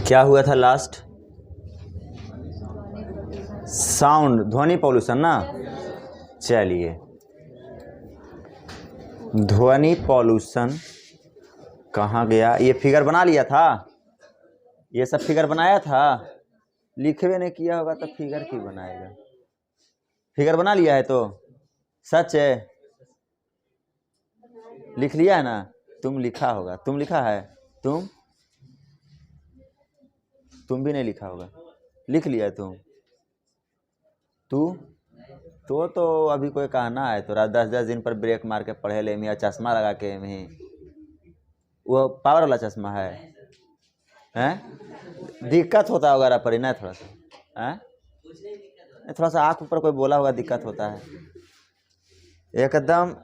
क्या हुआ था लास्ट? साउंड, ध्वनि पॉल्यूशन ना। चलिए, ध्वनि पॉल्यूशन कहाँ गया? ये फिगर बना लिया था, ये सब फिगर बनाया था। लिखवे नहीं किया होगा तो फिगर क्यों बनाएगा? फिगर बना लिया है तो सच है, लिख लिया है ना। तुम लिखा होगा, तुम लिखा है, तुम भी नहीं लिखा होगा, लिख लिया तुम। तो अभी कोई कहना है तो 10-10 दिन पर ब्रेक मार के पढ़े ले मियाँ, चश्मा लगा के में वो पावर वाला चश्मा है, हैं? दिक्कत होता होगा रा पड़ी ना थोड़ा सा, हैं? थोड़ा सा आँख ऊपर कोई बोला होगा, दिक्कत होता है एकदम।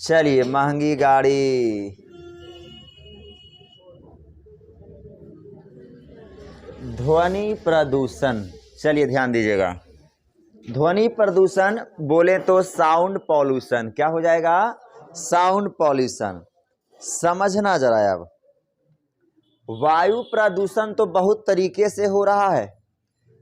चलिए, महंगी गाड़ी, ध्वनि प्रदूषण। चलिए ध्यान दीजिएगा, ध्वनि प्रदूषण बोले तो साउंड पॉल्यूशन। क्या हो जाएगा? Sound pollution. समझना जरा। अब वायु प्रदूषण तो बहुत तरीके से हो रहा है,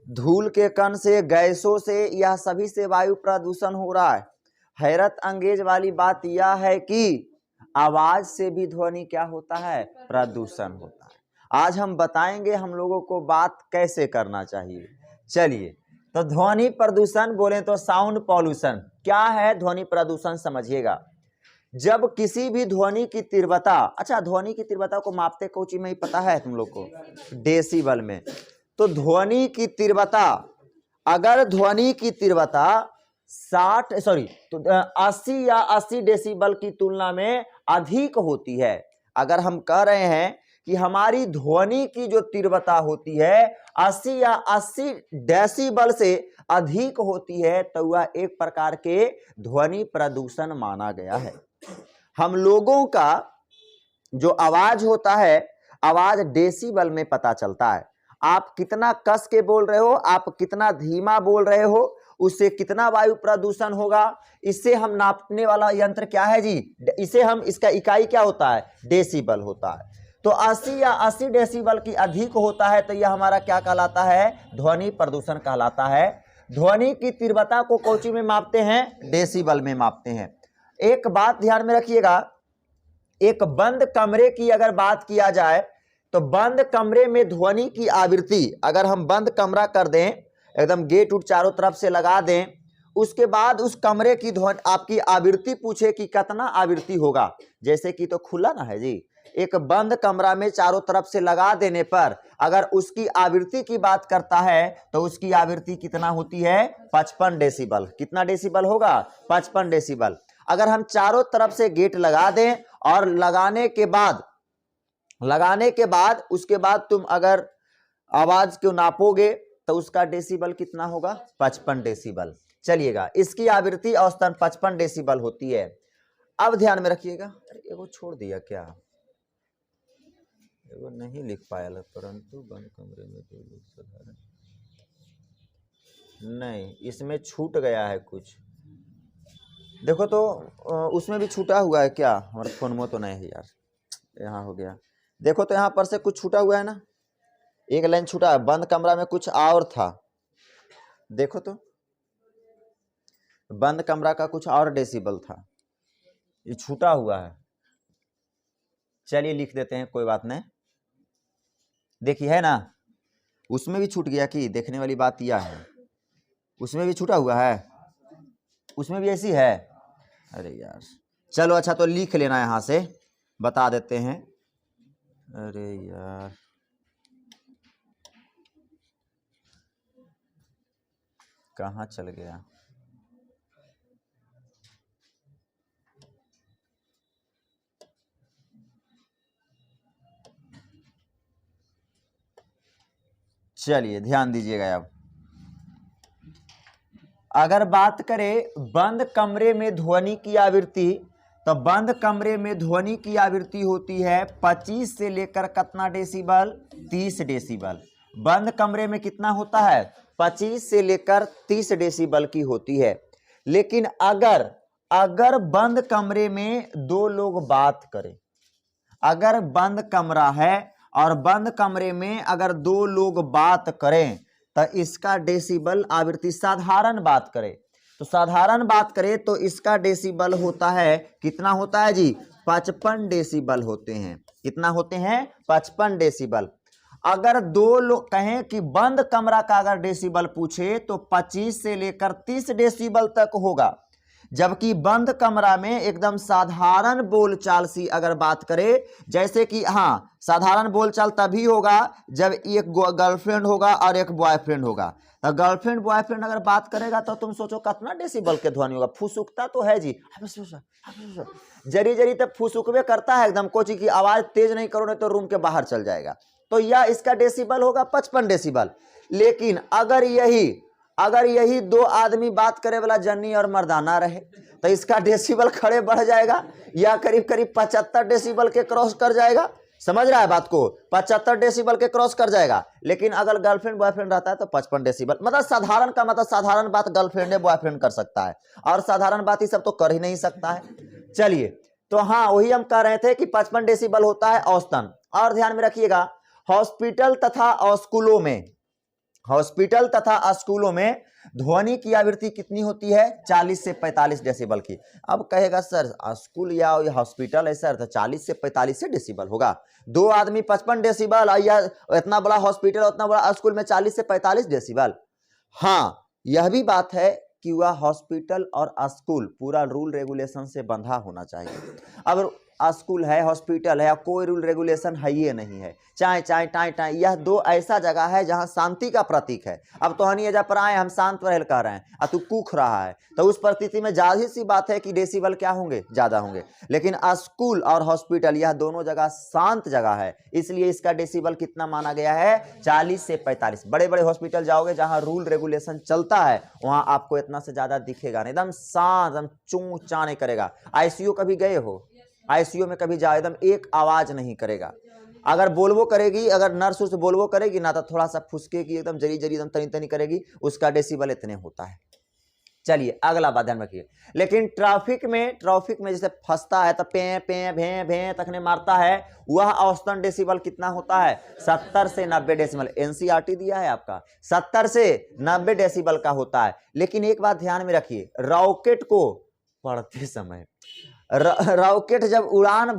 धूल के कण से, गैसों से, यह सभी से वायु प्रदूषण हो रहा है। हैरत अंगेज वाली बात यह है कि आवाज से भी ध्वनि क्या होता है? प्रदूषण होता है। आज हम बताएंगे हम लोगों को बात कैसे करना चाहिए। चलिए, तो ध्वनि प्रदूषण बोले तो साउंड पॉल्यूशन। क्या है ध्वनि प्रदूषण? समझिएगा, जब किसी भी ध्वनि की तीव्रता, अच्छा ध्वनि की तीव्रता को मापते कोची में ही पता है तुम लोग को? डेसिबल में। तो ध्वनि की तीव्रता, अगर ध्वनि की तीव्रता 80 या 80 डेसिबल की तुलना में अधिक होती है, अगर हम कह रहे हैं कि हमारी ध्वनि की जो तीव्रता होती है 80 या 80 डेसिबल से अधिक होती है, तो वह एक प्रकार के ध्वनि प्रदूषण माना गया है। हम लोगों का जो आवाज होता है, आवाज डेसिबल में पता चलता है। आप कितना कस के बोल रहे हो, आप कितना धीमा बोल रहे हो, उससे कितना वायु प्रदूषण होगा, इससे हम नापने वाला यंत्र क्या है जी? इसे हम, इसका इकाई क्या होता है? डेसिबल होता है। तो 80 या 80 डेसिबल की अधिक होता है तो यह हमारा क्या कहलाता है? ध्वनि प्रदूषण कहलाता है। ध्वनि की तीव्रता को कौची में मापते हैं? डेसिबल में मापते हैं। एक बात ध्यान में रखिएगा, एक बंद कमरे की अगर बात किया जाए तो बंद कमरे में ध्वनि की आवृत्ति, अगर हम बंद कमरा कर दें, एकदम गेट उट चारों तरफ से लगा दें, उसके बाद उस कमरे की ध्वनि आपकी आवृत्ति पूछे कि कितना आवृत्ति होगा, जैसे कि तो खुला ना है जी, एक बंद कमरा में चारों तरफ से लगा देने पर अगर उसकी आवृत्ति की बात करता है तो उसकी आवृत्ति कितना होती है? 55 डेसिबल। कितना डेसिबल होगा? 55 डेसिबल। अगर हम चारों तरफ से गेट लगा दें और लगाने के बाद उसके बाद तुम अगर आवाज को नापोगे तो उसका डेसिबल कितना होगा? 55 डेसिबल। चलिएगा, इसकी आवृत्ति औसतन 55 डेसिबल होती है। अब ध्यान में रखिएगा, एगो छोड़ दिया क्या, एगो नहीं लिख पाया, परंतु बंद कमरे में 2 लोग साधारण, नहीं इसमें छूट गया है कुछ। देखो तो उसमें भी छूटा हुआ है क्या? हमारे फोन में तो नहीं है यार, यहाँ हो गया। देखो तो यहाँ पर से कुछ छूटा हुआ है ना, एक लाइन छूटा है। बंद कमरा में कुछ और था, देखो तो बंद कमरा का कुछ और डेसिबल था, ये छूटा हुआ है। चलिए लिख देते हैं, कोई बात नहीं। देखिए है ना, उसमें भी छूट गया कि? देखने वाली बात यह है, उसमें भी छूटा हुआ है, उसमें भी ऐसी है। अरे यार, चलो अच्छा तो लिख लेना यहाँ से, बता देते हैं। अरे यार, कहाँ चल गया? चलिए ध्यान दीजिएगा। अब अगर बात करें बंद कमरे में ध्वनि की आवृत्ति, तो बंद कमरे में ध्वनि की आवृत्ति होती है 25 से लेकर कितना डेसिबल? 30 डेसिबल। बंद कमरे में कितना होता है? 25 से लेकर 30 डेसिबल की होती है। लेकिन अगर बंद कमरे में दो लोग बात करें, अगर बंद कमरा है और बंद कमरे में अगर दो लोग बात करें, तो इसका डेसिबल आवृत्ति, साधारण बात करें तो साधारण बात करें तो इसका डेसिबल होता है, कितना होता है जी? 55 डेसिबल होते हैं। कितना होते हैं? 55 डेसिबल। अगर दो लोग कहें कि बंद कमरा का अगर डेसिबल पूछे तो 25 से लेकर 30 डेसिबल तक होगा। जबकि बंद कमरा में एकदम साधारण बोलचाल सी अगर बात करें, जैसे कि हाँ, साधारण बोलचाल तभी होगा जब एक गर्लफ्रेंड होगा और एक बॉयफ्रेंड होगा। तो गर्लफ्रेंड बॉयफ्रेंड अगर बात करेगा तो तुम सोचो कितना डेसिबल के ध्वनि होगा। फुसुकता तो है जी, जरी जरी तक फुसुकवे करता है एकदम, कोई की आवाज तेज नहीं करो नहीं तो रूम के बाहर चल जाएगा। तो यह इसका डेसिबल होगा 55 डेसिबल। लेकिन अगर यही दो आदमी बात करे वाला जन्नी और मर्दाना रहे तो इसका डेसिबल खड़े बढ़ जाएगा या करीब करीब 75 डेसिबल के क्रॉस कर जाएगा। समझ रहा है बात को? 75 डेसिबल के क्रॉस कर जाएगा। लेकिन अगर गर्लफ्रेंड बॉयफ्रेंड रहता है तो 55 डेसिबल। मतलब साधारण का मतलब साधारण बात गर्लफ्रेंड है बॉयफ्रेंड कर सकता है, और साधारण बात ही सब तो कर ही नहीं सकता है। चलिए, तो हाँ, वही हम कह रहे थे कि 55 डेसिबल होता है औसतन। और ध्यान में रखिएगा, हॉस्पिटल तथा स्कूलों में ध्वनि की आवृत्ति कितनी होती है? 40 से 45 डेसिबल की। अब कहेगा सर स्कूल या हॉस्पिटल है सर, तो 40 से 45 से डेसिबल होगा। दो आदमी 55 डेसिबल, या इतना बड़ा हॉस्पिटल उतना बड़ा स्कूल में 40 से 45 डेसिबल। हाँ, यह भी बात है कि वह हॉस्पिटल और स्कूल पूरा रूल रेगुलेशन से बंधा होना चाहिए। अब स्कूल है, हॉस्पिटल है, कोई रूल रेगुलेशन है ये नहीं है, चाय चाय टाई टाई, यह दो ऐसा जगह है जहां शांति का प्रतीक है। अब तो हनी एजा पर आए, हम शांत रहल कह रहे हैं और तू कूख रहा है, तो उस परिस्थिति में जाहिर सी बात है कि डेसिबल क्या होंगे? ज्यादा होंगे। लेकिन स्कूल और हॉस्पिटल यह दोनों जगह शांत जगह है, इसलिए इसका डेसिबल कितना माना गया है? 40 से 45। बड़े बड़े हॉस्पिटल जाओगे जहां रूल रेगुलेशन चलता है, वहां आपको इतना से ज्यादा दिखेगा नहीं, एकदम शांत, एकदम चू चा नहीं करेगा। आईसीयू कभी गए हो? आईसीयू में कभी जाओ, एकदम एक आवाज नहीं करेगा। अगर बोलवो करेगी, अगर नर्स उस बोलवो करेगी ना, तो थोड़ा सा फुसकेगी, एकदम जरी जरी एकदम तनी तनी करेगी, उसका डेसिबल इतने होता है। चलिए अगला बात ध्यान रखिए। लेकिन ट्रैफिक में जैसे फंसता है तो पे पे भे भे तकने मारता है, वह औसतन डेसिबल कितना होता है? 70 से 90 डेसिबल। एनसीईआरटी दिया है आपका, 70 से 90 डेसिबल का होता है। लेकिन एक बात ध्यान में रखिए, रॉकेट को पढ़ते समय रॉकेट जब उड़ान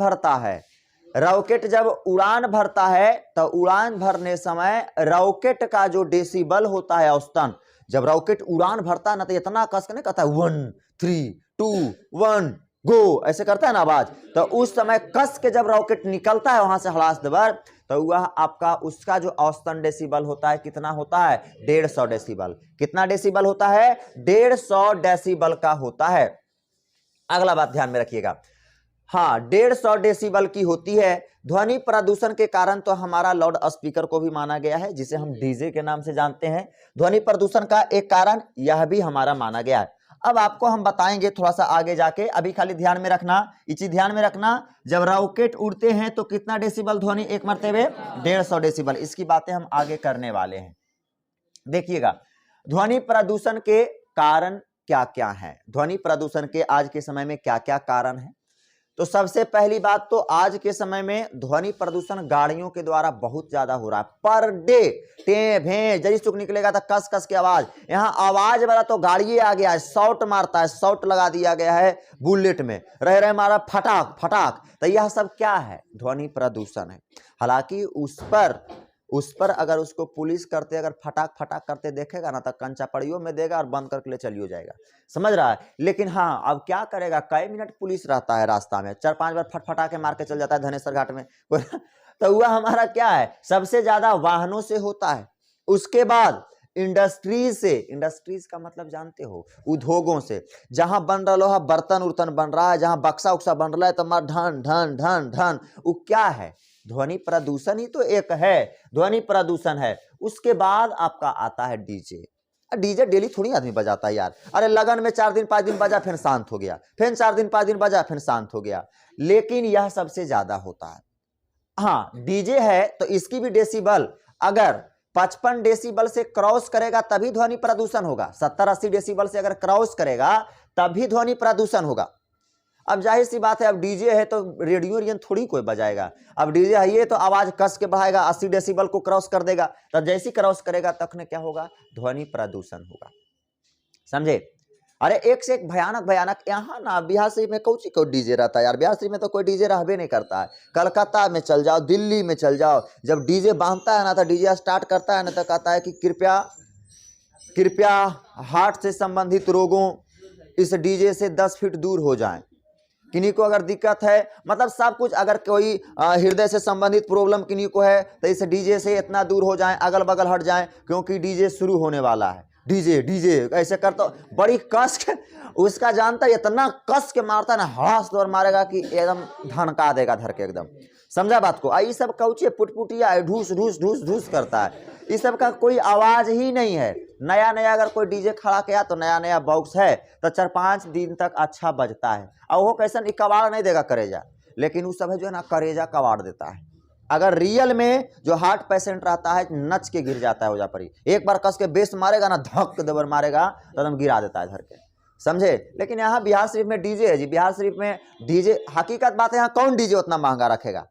भरता है तो उड़ान भरने समय रॉकेट का जो डेसिबल होता है औसतन, जब रॉकेट उड़ान भरता है ना, तो इतना कस के नहीं कहता है 1 3 2 1 गो, ऐसे करता है ना आवाज, तो उस समय कस के जब रॉकेट निकलता है वहां से हलास दबर, तो वह आपका उसका जो औसतन डेसिबल होता है कितना होता है? 150 डेसिबल। कितना डेसिबल होता है? 150 डेसिबल का होता है। अगला बात ध्यान में रखिएगा, हाँ, 150 डेसिबल की होती है। ध्वनि प्रदूषण के कारण तो हमारा लाउड स्पीकर को भी माना गया है, जिसे हम डीजे के नाम से जानते हैं। ध्वनि प्रदूषण का एक कारण यह भी हमारा माना गया है। अब आपको हम बताएंगे थोड़ा सा आगे जाके, अभी खाली ध्यान में रखना, ये चीज ध्यान में रखना, जब रॉकेट उड़ते हैं तो कितना डेसिबल ध्वनि एक मरतबे? 150 डेसिबल। इसकी बातें हम आगे करने वाले हैं। देखिएगा, ध्वनि प्रदूषण के कारण क्या क्या है, ध्वनि प्रदूषण के आज के समय में क्या क्या कारण है। तो सबसे पहली बात तो आज के समय में ध्वनि प्रदूषण गाड़ियों के द्वारा बहुत ज्यादा हो रहा है। पर डे टे भे जरी चुक निकलेगा तो कस कस की आवाज, यहाँ आवाज वाला तो गाड़ी आ गया है, शॉट मारता है, शॉट लगा दिया गया है बुलेट में, रह रहे मारा फटाक फटाक, तो यह सब क्या है? ध्वनि प्रदूषण है। हालांकि उस पर उस पर अगर उसको पुलिस करते अगर फटाक फटाक करते देखेगा ना तो कंचा पड़ियों में देगा और बंद करके ले चलियो जाएगा, समझ रहा है। लेकिन हाँ अब क्या करेगा, कई मिनट पुलिस रहता है रास्ता में, 4-5 बार फटफटा के मार के चल जाता है धनेश्वर घाट में तो हुआ हमारा क्या है, सबसे ज्यादा वाहनों से होता है, उसके बाद इंडस्ट्रीज से, इंडस्ट्रीज का मतलब जानते हो, उद्योगों से, जहां बन रहा है बर्तन उर्तन बन रहा है, जहां बक्सा उक्सा बन रहा है तो मार ढन ढन ढन ढन, वो क्या है, ध्वनि प्रदूषण ही तो एक है, ध्वनि प्रदूषण है। उसके बाद आपका आता है डीजे। डीजे डेली थोड़ी आदमी बजाता है यार, अरे लगन में 4 दिन 5 दिन बजा फिर शांत हो गया, फिर 4 दिन 5 दिन बजा फिर शांत हो गया, लेकिन यह सबसे ज्यादा होता है। हाँ डीजे है तो इसकी भी डेसिबल अगर 55 डेसिबल से क्रॉस करेगा तभी ध्वनि प्रदूषण होगा, 70-80 डेसिबल से अगर क्रॉस करेगा तभी ध्वनि प्रदूषण होगा। अब जाहिर सी बात है, अब डीजे है तो रेडियो रियन थोड़ी कोई बजाएगा, अब डीजे है ये तो आवाज कस के बढ़ाएगा, 80 डेसिबल को क्रॉस कर देगा, तब जैसी क्रॉस करेगा तखने क्या होगा, ध्वनि प्रदूषण होगा, समझे। अरे एक से एक भयानक भयानक, यहाँ ना बिहार शरीफ में कौची को डीजे रहता है यार, बिहार शरीफ में तो कोई डीजे रहबे नहीं करता है। कलकत्ता में चल जाओ, दिल्ली में चल जाओ, जब डीजे बांधता है ना तो डीजे स्टार्ट करता है ना तो कहता है कि कृपया कृपया हार्ट से संबंधित रोगों इस डीजे से 10 फीट दूर हो जाएं, किन्हीं को अगर दिक्कत है, मतलब सब कुछ, अगर कोई हृदय से संबंधित प्रॉब्लम किन्हीं को है तो इस डीजे से इतना दूर हो जाएं, अगल बगल हट जाएं, क्योंकि डीजे शुरू होने वाला है। डीजे डीजे ऐसे करता, बड़ी कस के उसका जानता है, इतना कस के मारता है ना, हड़ास दौर मारेगा कि एकदम धनका देगा धर के एकदम, समझा बात को। ये सब कौचे पुटपुटिया ढूस ढूस ढूस ढूस करता है, इस सब का कोई आवाज ही नहीं है। नया नया अगर कोई डीजे खड़ा किया तो नया नया बॉक्स है तो 4-5 दिन तक अच्छा बजता है, और वो कैसा कबाड़ नहीं देगा करेजा, लेकिन उस सब है जो है ना करेजा कबाड़ देता है। अगर रियल में जो हार्ट पेशेंट रहता है नच के गिर जाता है हो जा परी, एक बार कस के बेस मारेगा ना, धक दबर मारेगा तो एकदम गिरा देता है धर के, समझे। लेकिन यहाँ बिहार शरीफ में डीजे है जी, बिहार शरीफ में डीजे, हकीकत बात है यहाँ कौन डीजे उतना महंगा रखेगा,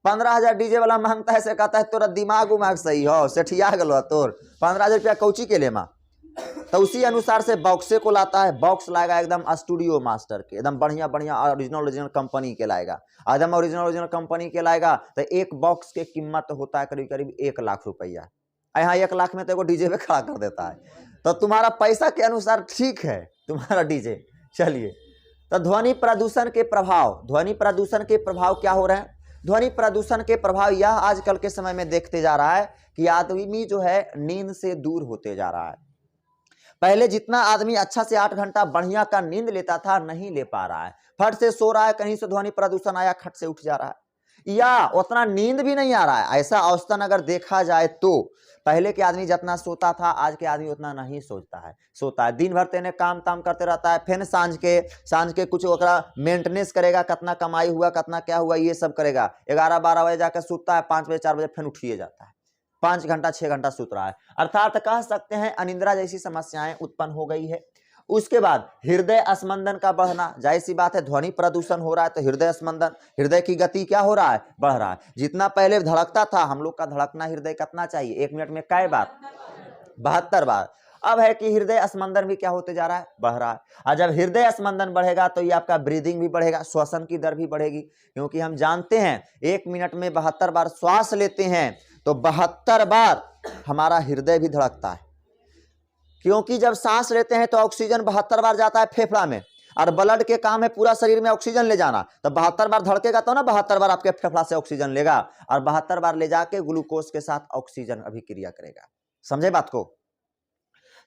15,000 डीजे वाला मांगता है, से कहता है तोरा दिमाग उमाग सही हो, सेठिया गलो तोर 15,000 रुपया कौची के ले माँ, तो उसी अनुसार से बॉक्से को लाता है, बॉक्स लाएगा एकदम स्टूडियो मास्टर के, एकदम बढ़िया बढ़िया ओरिजिनल कंपनी के लाएगा, एकदम ओरिजिनल कंपनी के लाएगा, तो एक बॉक्स के कीमत होता है करीब करीब 1 लाख रुपया। यहाँ 1 लाख में तो एगो डीजे पे खड़ा कर देता है, तो तुम्हारा पैसा के अनुसार ठीक है तुम्हारा डीजे। चलिए, तो ध्वनि प्रदूषण के प्रभाव, ध्वनि प्रदूषण के प्रभाव क्या हो रहे हैं, ध्वनि प्रदूषण के प्रभाव यह आजकल के समय में देखते जा रहा है कि आदमी जो है नींद से दूर होते जा रहा है। पहले जितना आदमी अच्छा से 8 घंटा बढ़िया का नींद लेता था नहीं ले पा रहा है, फट से सो रहा है, कहीं से ध्वनि प्रदूषण आया खट से उठ जा रहा है, या उतना नींद भी नहीं आ रहा है। ऐसा औसतन अगर देखा जाए तो पहले के आदमी जितना सोता था आज के आदमी उतना नहीं सोता है, दिन भर तेने काम ताम करते रहता है, फिर सांझ के कुछ मेंटेनेंस करेगा, कितना कमाई हुआ कितना क्या हुआ ये सब करेगा, 11-12 बजे जाकर सोता है, 5 बजे 4 बजे फिर उठिए जाता है, 5 घंटा 6 घंटा सूत रहा है, अर्थात कह सकते हैं अनिद्रा जैसी समस्याएं उत्पन्न हो गई है। उसके बाद हृदय स्पंदन का बढ़ना, जाहिर सी बात है ध्वनि प्रदूषण हो रहा है तो हृदय स्पंदन, हृदय की गति क्या हो रहा है, बढ़ रहा है। जितना पहले धड़कता था, हम लोग का धड़कना हृदय कितना चाहिए 1 मिनट में कै बार, 72 बार, अब है कि हृदय स्पंदन भी क्या होते जा रहा है, बढ़ रहा है। और जब हृदय स्पंदन बढ़ेगा तो ये आपका ब्रीदिंग भी बढ़ेगा, श्वसन की दर भी बढ़ेगी, क्योंकि हम जानते हैं 1 मिनट में 72 बार श्वास लेते हैं तो 72 बार हमारा हृदय भी धड़कता है, क्योंकि जब सांस लेते हैं तो ऑक्सीजन 72 बार जाता है फेफड़ा में, और ब्लड के काम है पूरा शरीर में ऑक्सीजन ले जाना, तो 72 बार धड़केगा तो ना 72 बार आपके फेफड़ा से ऑक्सीजन लेगा, और 72 बार ले जाके ग्लूकोज के साथ ऑक्सीजन अभिक्रिया करेगा, समझे बात को।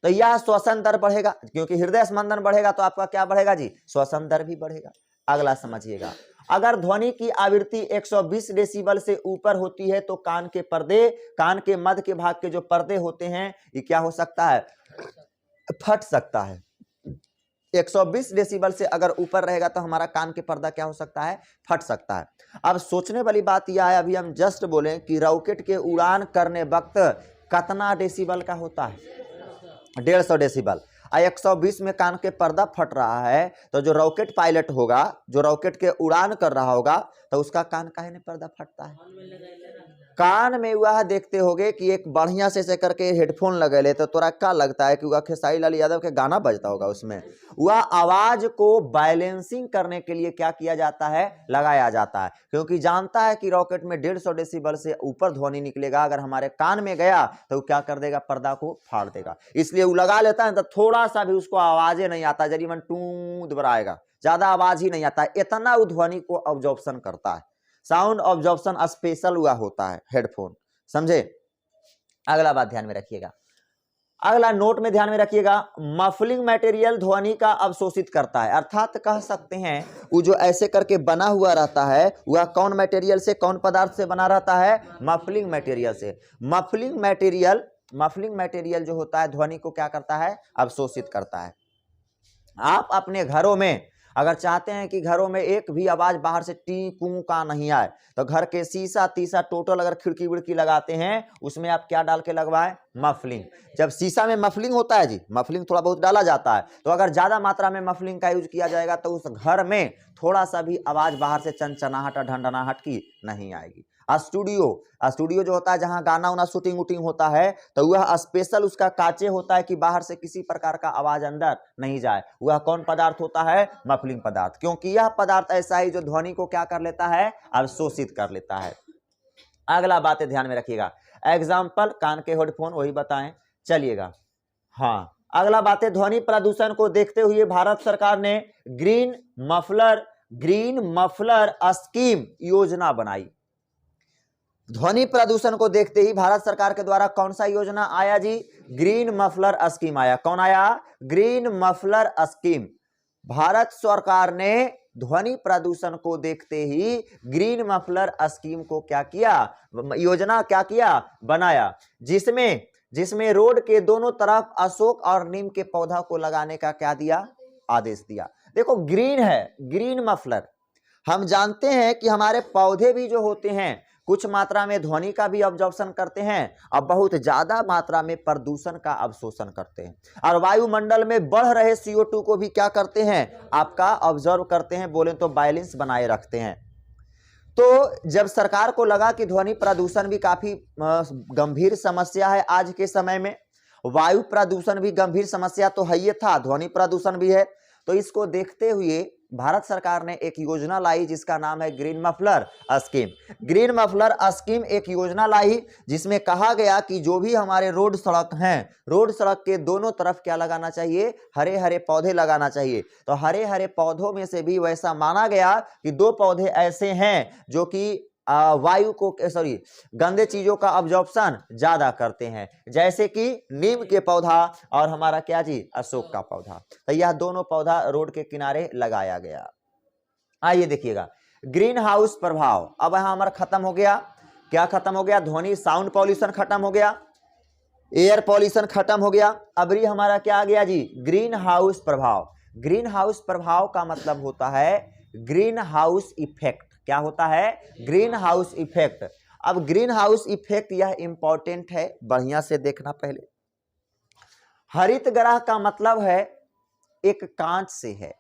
तो यह श्वसन दर बढ़ेगा, क्योंकि हृदय स्पंदन बढ़ेगा तो आपका क्या बढ़ेगा जी, श्वसन दर भी बढ़ेगा। अगला समझिएगा, अगर ध्वनि की आवृत्ति 120 डेसिबल से ऊपर होती है तो कान के पर्दे, कान के मध्य के भाग के जो पर्दे होते हैं ये क्या हो सकता है, फट सकता है। 120 डेसिबल से अगर ऊपर रहेगा तो हमारा कान के पर्दा क्या हो सकता है, फट सकता है। अब सोचने वाली बात यह है, अभी हम जस्ट बोले कि रॉकेट के उड़ान करने वक्त कितना डेसिबल का होता है, 150 डेसिबल, 120 में कान के पर्दा फट रहा है, तो जो रॉकेट पायलट होगा, जो रॉकेट के उड़ान कर रहा होगा, तो उसका कान काहे नहीं पर्दा फटता है, कान में वह देखते होगे कि एक बढ़िया से करके हेडफोन लगेले तो तोरा क्या लगता है कि वह खेसारी लाल यादव के गाना बजता होगा उसमें। वह आवाज को बैलेंसिंग करने के लिए क्या किया जाता है, लगाया जाता है, क्योंकि जानता है कि रॉकेट में 150 डेसिबल से ऊपर ध्वनि निकलेगा, अगर हमारे कान में गया तो वो क्या कर देगा, पर्दा को फाड़ देगा। इसलिए वो लगा लेता है तो थोड़ा सा भी उसको आवाजें नहीं आता, जरीमन टू दोहराएगा, ज्यादा आवाज ही नहीं आता, इतना वो ध्वनि को ऑब्जॉर्प्शन करता है। साउंड ऑब्जॉर्प्शन स्पेशल हुआ होता है हेडफोन, समझे। अगला बात ध्यान में रखिएगा, अगला नोट में ध्यान में रखिएगा, मफलिंग मटेरियल ध्वनि का अवशोषित करता है, अर्थात कह सकते हैं वो जो ऐसे करके बना हुआ रहता है वह कौन मटेरियल से, कौन पदार्थ से बना रहता है, मफलिंग मटेरियल से। मफलिंग मटेरियल जो होता है ध्वनि को क्या करता है, अवशोषित करता है। आप अपने घरों में अगर चाहते हैं कि घरों में एक भी आवाज बाहर से टी कू का नहीं आए, तो घर के शीशा तीसा टोटल अगर खिड़की विड़की लगाते हैं उसमें आप क्या डाल के लगवाएं, मफलिंग। जब शीशा में मफलिंग होता है जी, मफलिंग थोड़ा बहुत डाला जाता है, तो अगर ज्यादा मात्रा में मफलिंग का यूज किया जाएगा तो उस घर में थोड़ा सा भी आवाज बाहर से चनचनाहट और ढनढनाहट की नहीं आएगी। स्टूडियो जो होता है जहां गाना उना शूटिंग वूटिंग होता है, तो वह स्पेशल उसका कांचे होता है कि बाहर से किसी प्रकार का आवाज अंदर नहीं जाए। वह कौन पदार्थ होता है, मफलिंग पदार्थ, क्योंकि यह पदार्थ ऐसा ही जो ध्वनि को क्या कर लेता है, अवशोषित कर लेता है। अगला बात ध्यान में रखिएगा, एग्जाम्पल कान के हेडफोन वही बताएं, चलिएगा। हाँ, अगला बात है, ध्वनि प्रदूषण को देखते हुए भारत सरकार ने ग्रीन मफलर स्कीम योजना बनाई। ध्वनि प्रदूषण को देखते ही भारत सरकार के द्वारा कौन सा योजना आया जी, ग्रीन मफलर स्कीम आया। कौन आया, ग्रीन मफलर स्कीम। भारत सरकार ने ध्वनि प्रदूषण को देखते ही ग्रीन मफलर स्कीम को क्या किया, योजना क्या किया, बनाया, जिसमें रोड के दोनों तरफ अशोक और नीम के पौधा को लगाने का क्या दिया, आदेश दिया। देखो ग्रीन है, ग्रीन मफलर, हम जानते हैं कि हमारे पौधे भी जो होते हैं कुछ मात्रा में ध्वनि का भी अब्जॉर्प्शन करते हैं और बहुत ज्यादा मात्रा में प्रदूषण का अवशोषण करते हैं, और वायुमंडल में बढ़ रहे CO2 को भी क्या करते हैं, आपका ऑब्जर्व करते हैं, बोले तो बैलेंस बनाए रखते हैं। तो जब सरकार को लगा कि ध्वनि प्रदूषण भी काफी गंभीर समस्या है आज के समय में, वायु प्रदूषण भी गंभीर समस्या तो है ही था, ध्वनि प्रदूषण भी है, तो इसको देखते हुए भारत सरकार ने एक योजना लाई जिसका नाम है green muffler scheme. Green muffler scheme एक योजना लाई जिसमें कहा गया कि जो भी हमारे रोड सड़क हैं, रोड सड़क के दोनों तरफ क्या लगाना चाहिए, हरे हरे पौधे लगाना चाहिए। तो हरे हरे पौधों में से भी वैसा माना गया कि 2 पौधे ऐसे हैं जो कि वायु को गंदे चीजों का अब्जॉर्प्शन ज्यादा करते हैं, जैसे कि नीम के पौधा और हमारा क्या जी, अशोक का पौधा। तो यह दोनों पौधा रोड के किनारे लगाया गया। आइए देखिएगा, ग्रीन हाउस प्रभाव। अब यहां हमारा खत्म हो गया, क्या खत्म हो गया, ध्वनि साउंड पॉल्यूशन खत्म हो गया, एयर पॉल्यूशन खत्म हो गया। अब ये हमारा क्या आ गया जी, ग्रीन हाउस प्रभाव। ग्रीन हाउस प्रभाव का मतलब होता है ग्रीन हाउस इफेक्ट। क्या होता है, ग्रीन हाउस इफेक्ट। अब ग्रीन हाउस इफेक्ट यह इंपॉर्टेंट है, बढ़िया से देखना पहले। हरित ग्रह का मतलब है एक कांच से है,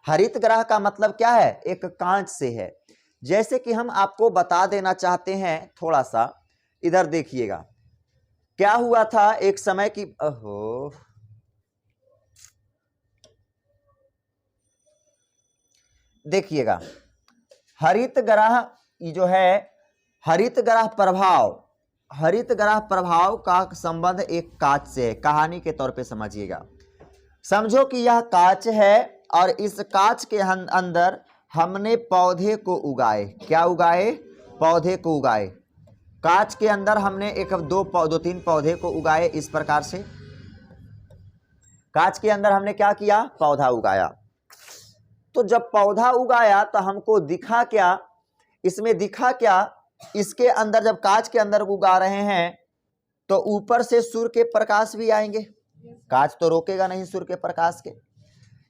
हरित ग्रह का मतलब क्या है, एक कांच से है। जैसे कि हम आपको बता देना चाहते हैं, थोड़ा सा इधर देखिएगा, क्या हुआ था एक समय की, देखिएगा, हरित ग्रह जो है, हरित ग्रह प्रभाव का संबंध एक कांच से है। कहानी के तौर पे समझिएगा, समझो कि यह कांच है और इस कांच के अंदर हमने पौधे को उगाए। क्या उगाए, पौधे को उगाए। कांच के अंदर हमने 2-3 पौधे को उगाए। इस प्रकार से कांच के अंदर हमने क्या किया, पौधा उगाया। तो जब पौधा उगाया तो हमको दिखा क्या, इसमें दिखा क्या, इसके अंदर जब कांच के अंदर उगा रहे हैं तो ऊपर से सूर्य के प्रकाश भी आएंगे, कांच तो रोकेगा नहीं सूर्य के प्रकाश के।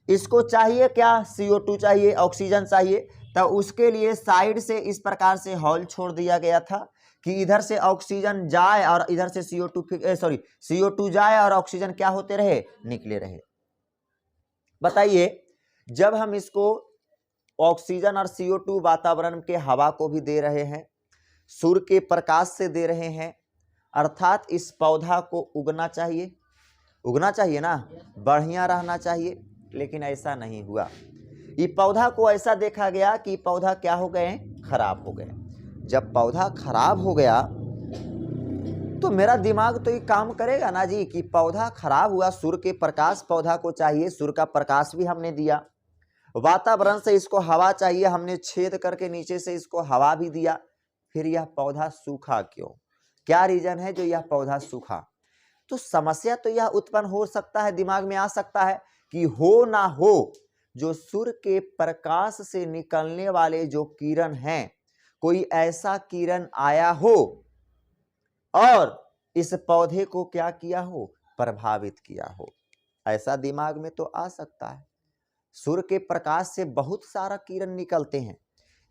इसको चाहिए क्या, CO2 चाहिए, ऑक्सीजन चाहिए। तो उसके लिए साइड से इस प्रकार से हॉल छोड़ दिया गया था कि इधर से ऑक्सीजन जाए और इधर से CO2 जाए और ऑक्सीजन क्या होते रहे, निकले रहे। बताइए, जब हम इसको ऑक्सीजन और CO2 वातावरण के हवा को भी दे रहे हैं, सूर्य के प्रकाश से दे रहे हैं, अर्थात इस पौधा को उगना चाहिए ना, बढ़िया रहना चाहिए, लेकिन ऐसा नहीं हुआ। ये पौधा को ऐसा देखा गया कि पौधा क्या हो गए, खराब हो गए। जब पौधा खराब हो गया तो मेरा दिमाग तो ये काम करेगा ना जी कि पौधा खराब हुआ, सूर्य के प्रकाश पौधा को चाहिए, सूर्य का प्रकाश भी हमने दिया, वातावरण से इसको हवा चाहिए, हमने छेद करके नीचे से इसको हवा भी दिया, फिर यह पौधा सूखा क्यों? क्या रीजन है जो यह पौधा सूखा? तो समस्या तो यह उत्पन्न हो सकता है, दिमाग में आ सकता है कि हो ना हो, जो सूर्य के प्रकाश से निकलने वाले जो किरण हैं, कोई ऐसा किरण आया हो और इस पौधे को क्या किया हो, प्रभावित किया हो। ऐसा दिमाग में तो आ सकता है। सूर्य के प्रकाश से बहुत सारा किरण निकलते हैं,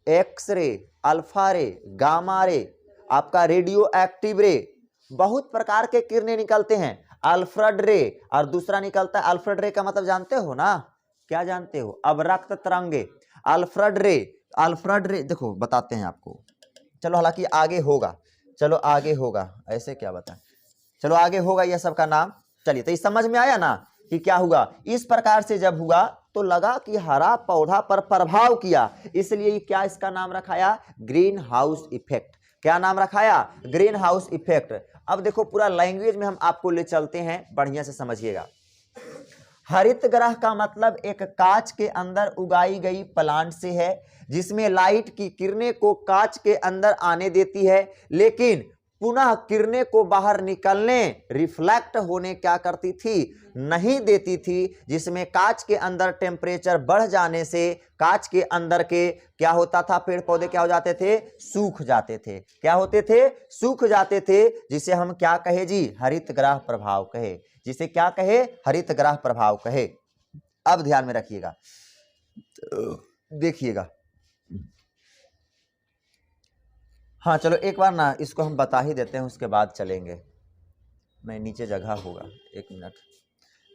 एक्स रे, अल्फा रे, गामा रे, आपका रेडियो एक्टिव रे, बहुत प्रकार के किरणें निकलते हैं, अल्फ्राड रे, और दूसरा निकलता है, अल्फ्राड रे का मतलब जानते हो ना, क्या जानते हो? अवरक्त तरंगे, अल्फ्राड रे देखो बताते हैं आपको, चलो हालांकि आगे होगा, चलो आगे होगा, ऐसे क्या बताएं, चलो आगे होगा यह सब का नाम। चलिए, तो ये समझ में आया ना कि क्या हुआ। इस प्रकार से जब हुआ तो लगा कि हरा पौधा पर प्रभाव किया, इसलिए क्या इसका नाम रखाया, ग्रीन हाउस इफेक्ट। क्या नाम रखाया, ग्रीन हाउस इफेक्ट। अब देखो पूरा लैंग्वेज में हम आपको ले चलते हैं, बढ़िया से समझिएगा। हरित ग्रह का मतलब एक कांच के अंदर उगाई गई प्लांट से है, जिसमें लाइट की किरणें को कांच के अंदर आने देती है, लेकिन पुनः किरणें को बाहर निकलने, रिफ्लेक्ट होने क्या करती थी, नहीं देती थी, जिसमें कांच के अंदर टेम्परेचर बढ़ जाने से कांच के अंदर के क्या होता था, पेड़ पौधे क्या हो जाते थे, सूख जाते थे। क्या होते थे, सूख जाते थे, जिसे हम क्या कहे जी, हरित ग्रह प्रभाव कहे, जिसे क्या कहे, हरित ग्रह प्रभाव कहे। अब ध्यान में रखिएगा, देखिएगा, हाँ चलो एक बार ना इसको हम बता ही देते हैं, उसके बाद चलेंगे, मैं नीचे जगह होगा, एक मिनट।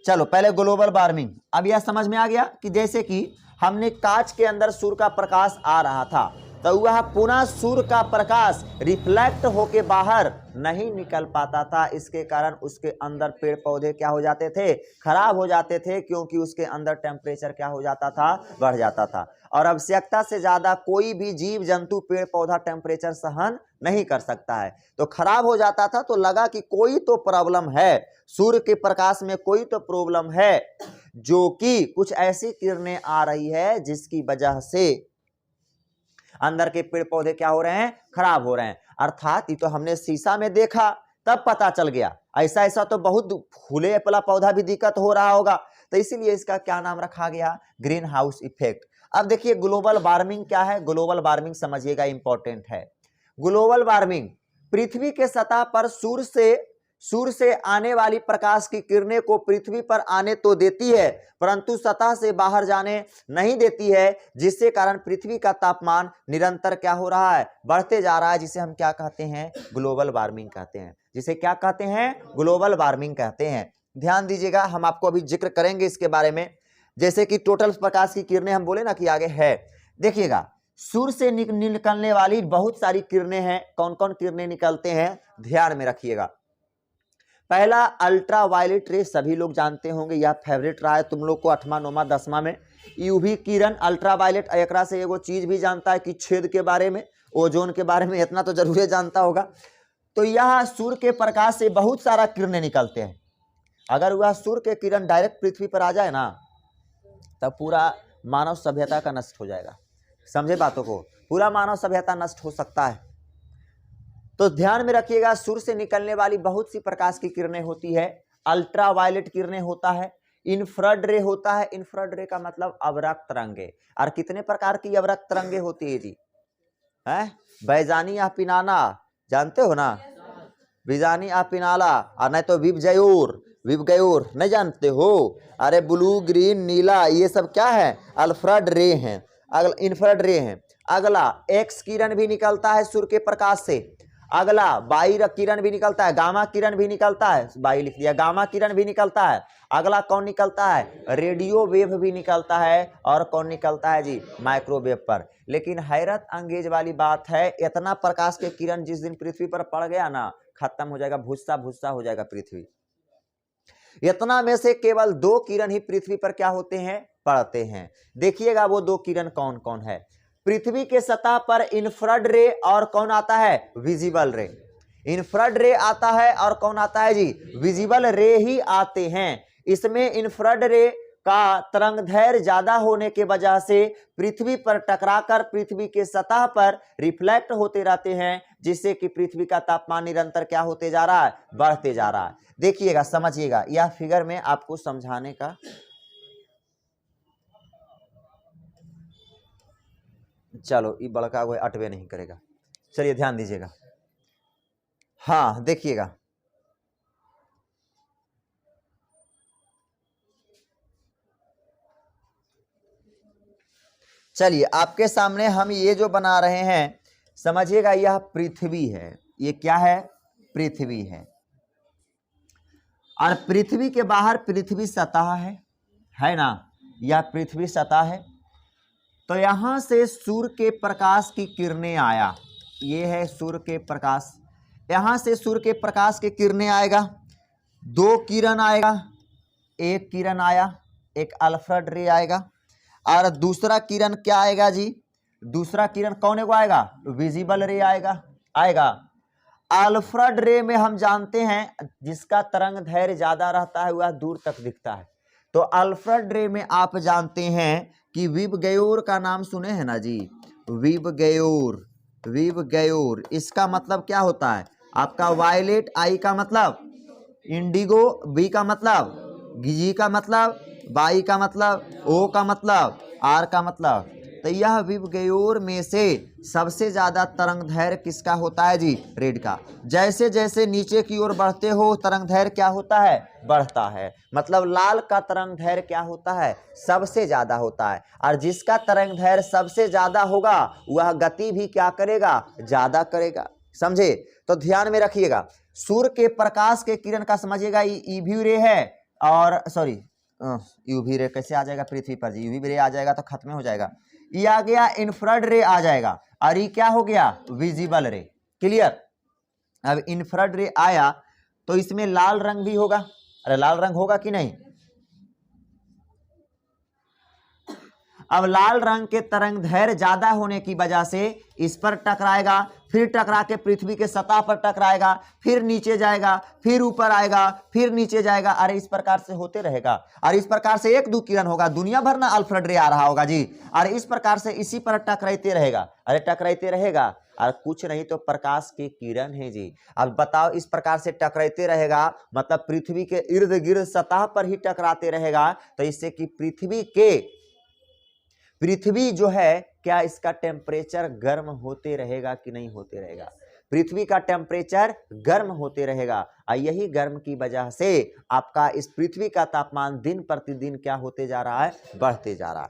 चलो पहले ग्लोबल वार्मिंग। अब यह समझ में आ गया कि जैसे कि हमने कांच के अंदर सूर्य का प्रकाश आ रहा था, तो वह पुनः सूर्य का प्रकाश रिफ्लेक्ट होके बाहर नहीं निकल पाता था, इसके कारण उसके अंदर पेड़ पौधे क्या हो जाते थे, खराब हो जाते थे, क्योंकि उसके अंदर टेम्परेचर क्या हो जाता था, बढ़ जाता था। और आवश्यकता से ज्यादा कोई भी जीव जंतु पेड़ पौधा टेम्परेचर सहन नहीं कर सकता है, तो खराब हो जाता था। तो लगा कि कोई तो प्रॉब्लम है, सूर्य के प्रकाश में कोई तो प्रॉब्लम है, जो कि कुछ ऐसी किरणें आ रही है जिसकी वजह से अंदर के पेड़ पौधे क्या हो रहे हैं, खराब हो रहे हैं। अर्थात ये तो हमने शीशा में देखा तब पता चल गया, ऐसा ऐसा तो बहुत फूले वाला पौधा भी दिक्कत हो रहा होगा, तो इसीलिए इसका क्या नाम रखा गया, ग्रीन हाउस इफेक्ट। अब देखिए ग्लोबल वार्मिंग क्या है, ग्लोबल वार्मिंग समझिएगा, इंपॉर्टेंट है। ग्लोबल वार्मिंग पृथ्वी के सतह पर सूर्य से आने वाली प्रकाश की किरणें को पृथ्वी पर आने तो देती है, परंतु सतह से बाहर जाने नहीं देती है, जिससे कारण पृथ्वी का तापमान निरंतर क्या हो रहा है, बढ़ते जा रहा है, जिसे हम क्या कहते हैं, ग्लोबल वार्मिंग कहते हैं, जिसे क्या कहते हैं, ग्लोबल वार्मिंग कहते हैं। ध्यान दीजिएगा, हम आपको अभी जिक्र करेंगे इसके बारे में। जैसे कि टोटल प्रकाश की किरणें हम बोले ना कि आगे है, देखिएगा सूर्य से निकलने वाली बहुत सारी किरणें हैं। कौन कौन किरणें निकलते हैं, ध्यान में रखिएगा। पहला अल्ट्रा वायलेट रे, सभी लोग जानते होंगे, यह फेवरेट रहा है तुम लोग को 8वां 9वां 10वां में। यूवी किरण, अल्ट्रा वायलेट, एकरा से एगो चीज भी जानता है कि छेद के बारे में, ओजोन के बारे में, इतना तो जरूर जानता होगा। तो यह सूर्य के प्रकाश से बहुत सारा किरणें निकलते हैं। अगर वह सूर्य के किरण डायरेक्ट पृथ्वी पर आ जाए ना, तब पूरा मानव सभ्यता का नष्ट हो जाएगा। समझे बातों को, पूरा मानव सभ्यता नष्ट हो सकता है। तो ध्यान में रखिएगा, सूर्य से निकलने वाली बहुत सी प्रकाश की किरणें होती है। अल्ट्रा वायलेट किरणें होता है, इंफ्रारेड रे होता है, इंफ्रारेड रे का मतलब अवरक्त तरंगे। और कितने प्रकार की अवरक्त तरंगे होती है जी, हैं, बैजानी या पिनाना, जानते हो ना, बिजानी या पिनाला, और नहीं तो विबगयोर नहीं जानते हो, अरे ब्लू ग्रीन नीला, ये सब क्या है, अल्फ्रारेड रे हैं, इंफ्रारेड रे हैं। अगला एक्स किरण भी निकलता है सूर्य के प्रकाश से। अगला बाई किरण भी निकलता है, गामा किरण भी निकलता है, बाई लिख दिया, गामा किरण भी निकलता है। अगला कौन निकलता है, रेडियो वेव भी निकलता है, और कौन निकलता है जी, माइक्रोवेव पर। लेकिन हैरत अंगेज वाली बात है, इतना प्रकाश के किरण जिस दिन पृथ्वी पर पड़ गया ना, खत्म हो जाएगा, भुस्सा भुस्सा हो जाएगा पृथ्वी। इतना में से केवल 2 किरण ही पृथ्वी पर क्या होते हैं, पड़ते हैं। देखिएगा वो 2 किरण कौन कौन है। पृथ्वी के सतह पर इंफ्रारेड रे और कौन आता है, विजिबल रे। इंफ्रारेड रे आता है और कौन आता है जी, विजिबल रे ही आते हैं। इसमें इंफ्रारेड रे का तरंगदैर्घ्य ज्यादा होने के वजह से पृथ्वी पर टकराकर पृथ्वी के सतह पर रिफ्लेक्ट होते रहते हैं, जिससे कि पृथ्वी का तापमान निरंतर क्या होते जा रहा है, बढ़ते जा रहा है। देखिएगा, समझिएगा, यह फिगर में आपको समझाने का, चलो ये बड़का कोई अटवे नहीं करेगा, चलिए ध्यान दीजिएगा। हाँ देखिएगा, चलिए आपके सामने हम ये जो बना रहे हैं, समझिएगा, यह पृथ्वी है। ये क्या है, पृथ्वी है, और पृथ्वी के बाहर पृथ्वी सतह है ना, यह पृथ्वी सतह है। तो यहां से सूर्य के प्रकाश की किरणें आया, ये है सूर्य के प्रकाश, यहां से सूर्य के प्रकाश की किरणें आएगा, 2 किरण आएगा, एक किरण आया, एक अल्फ्रारेड रे आएगा, और दूसरा किरण क्या आएगा जी, दूसरा किरण कौन को आएगा, विजिबल रे आएगा। अल्फ्रारेड रे में हम जानते हैं जिसका तरंगदैर्घ्य ज्यादा रहता है वह दूर तक दिखता है। तो अल्फ्रारेड रे में आप जानते हैं कि विबगयोर का नाम सुने हैं ना जी, विबगयोर, इसका मतलब क्या होता है आपका, वायलेट, आई का मतलब इंडिगो, बी का मतलब, जी का मतलब, बाई का मतलब, ओ का मतलब, आर का मतलब। तो यह विबगयोर में से सबसे ज्यादा तरंगदैर्घ्य किसका होता है जी, रेड का। जैसे जैसे नीचे की ओर बढ़ते हो तरंगदैर्घ्य क्या होता है, बढ़ता है। मतलब लाल का तरंगदैर्घ्य क्या होता है, सबसे ज्यादा होता है, और जिसका तरंगदैर्घ्य सबसे ज्यादा होगा वह गति भी क्या करेगा, ज्यादा करेगा। समझे, तो ध्यान में रखिएगा। सूर्य के प्रकाश के किरण का समझिएगा, यूवी रे है, और सॉरी यूवी रे कैसे आ जाएगा पृथ्वी पर जी, यूवी रे आ जाएगा तो खत्म हो जाएगा। ये आ गया इंफ्रारेड रे आ जाएगा, और ये क्या हो गया, विजिबल रे। क्लियर। अब इंफ्रारेड रे आया तो इसमें लाल रंग भी होगा, अरे लाल रंग होगा कि नहीं। अब लाल रंग के तरंगदैर्घ्य ज्यादा होने की वजह से इस पर टकराएगा, फिर टकरा के पृथ्वी के सतह पर टकराएगा, फिर नीचे जाएगा, फिर ऊपर आएगा, फिर नीचे जाएगा। अरे इस प्रकार से होते रहेगा, और इस प्रकार से 1-2 किरण होगा, दुनिया भर ना अल्फ्रारेड रे आ रहा होगा जी, और इस प्रकार से इसी पर टकराते रहेगा। अरे टकराते रहेगा, और कुछ नहीं तो प्रकाश की किरण है जी। अब बताओ, इस प्रकार से टकराते रहेगा मतलब पृथ्वी के इर्द गिर्द सतह पर ही टकराते रहेगा, तो इससे कि पृथ्वी जो है क्या इसका टेम्परेचर गर्म होते रहेगा कि नहीं होते रहेगा, पृथ्वी का टेम्परेचर गर्म होते रहेगा, और यही गर्म की वजह से आपका इस पृथ्वी का तापमान दिन प्रतिदिन क्या होते जा रहा है, बढ़ते जा रहा है।